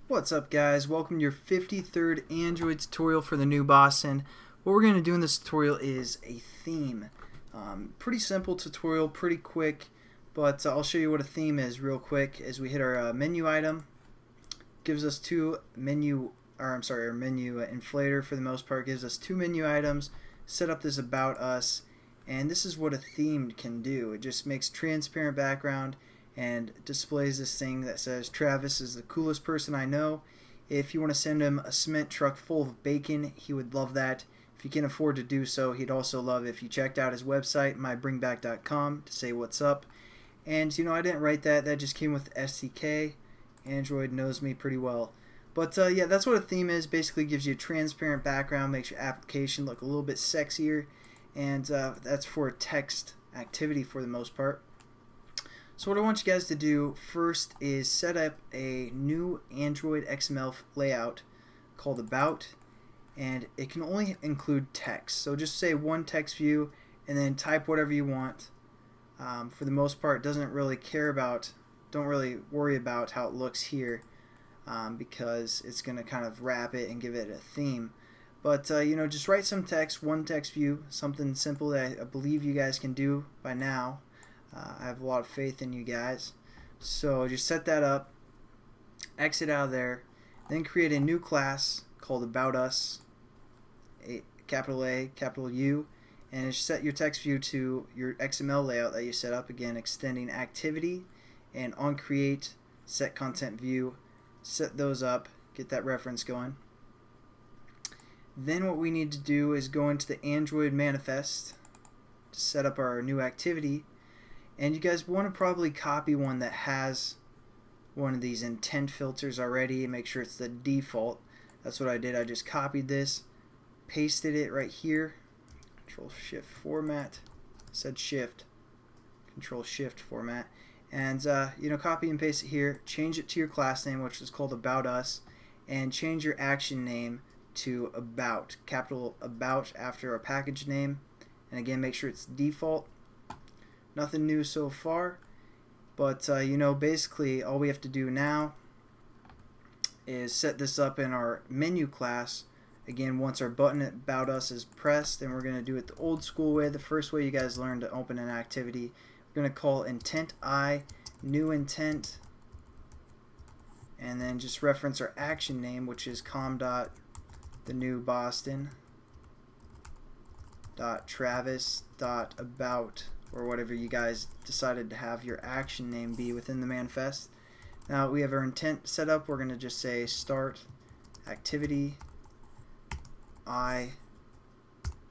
What's up, guys? Welcome to your 53rd Android tutorial for the new Boston. What we're going to do in this tutorial is a theme. Pretty simple tutorial, pretty quick, but I'll show you what a theme is real quick as we hit our menu item. Gives us our menu inflator for the most part gives us two menu items. Set up this about us, and this is what a theme can do. It just makes transparent background and displays this thing that says Travis is the coolest person I know. If you want to send him a cement truck full of bacon, he would love that. If you can afford to do so, he'd also love if you checked out his website, mybringback.com, to say what's up. And you know, I didn't write that. That just came with SDK. Android knows me pretty well. But yeah, that's what a theme is. Basically gives you a transparent background, makes your application look a little bit sexier, and that's for a text activity for the most part. So what I want you guys to do first is set up a new Android XML layout called About, and it can only include text. So just say one text view and then type whatever you want. For the most part, don't really worry about how it looks here, because it's going to kind of wrap it and give it a theme. But you know, just write some text, one text view, something simple that I believe you guys can do by now. I have a lot of faith in you guys. So just set that up, exit out of there, then create a new class called About Us, capital A, capital U, and just set your text view to your XML layout that you set up, again extending activity and on create, set content view, set those up, get that reference going. Then what we need to do is go into the Android manifest to set up our new activity. And you guys want to probably copy one that has one of these intent filters already and make sure it's the default. That's what I did. I just copied this, pasted it right here, Control Shift format, said Shift, Control Shift format, and you know, copy and paste it here, change it to your class name, which is called About Us, and change your action name to About, capital About after our package name, and again make sure it's default. Nothing new so far, but you know, basically all we have to do now is set this up in our menu class. Again, once our button About Us is pressed, and we're going to do it the old school way, the first way you guys learned to open an activity. We're going to call intent I, new intent, and then just reference our action name, which is com.thenewboston.travis.about, or whatever you guys decided to have your action name be within the manifest. Now we have our intent set up. We're going to just say start activity I,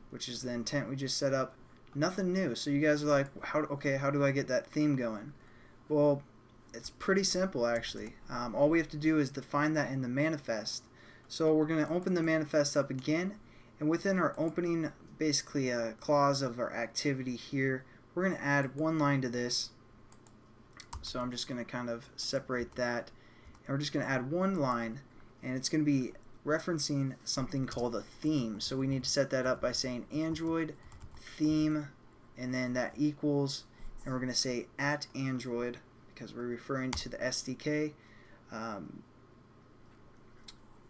which is the intent we just set up. Nothing new. So you guys are like, how do I get that theme going? Well, it's pretty simple actually. All we have to do is define that in the manifest. So we're going to open the manifest up again, and within our opening, basically a clause of our activity here, we're going to add one line to this. So I'm just going to kind of separate that, and we're just going to add one line, and it's going to be referencing something called a theme. So we need to set that up by saying Android theme, and then that equals, and we're going to say at Android because we're referring to the SDK.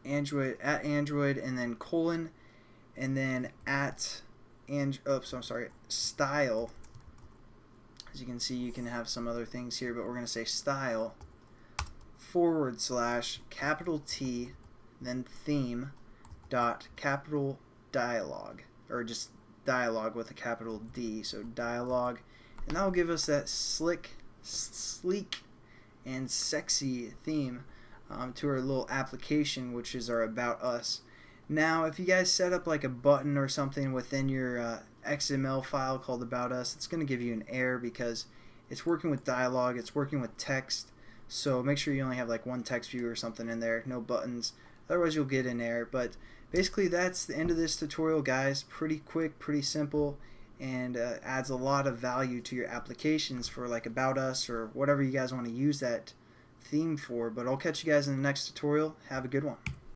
Android, and then colon, and then style. As you can see, you can have some other things here, but we're going to say style / capital T, then theme dot capital dialogue, or just dialogue with a capital D, so dialogue, and that will give us that sleek and sexy theme to our little application, which is our About Us. Now if you guys set up like a button or something within your XML file called About Us, it's going to give you an error because it's working with dialogue, it's working with text, so make sure you only have like one text view or something in there, no buttons, otherwise you'll get an error. But basically that's the end of this tutorial, guys. Pretty quick, pretty simple, and adds a lot of value to your applications for like About Us or whatever you guys want to use that theme for. But I'll catch you guys in the next tutorial. Have a good one.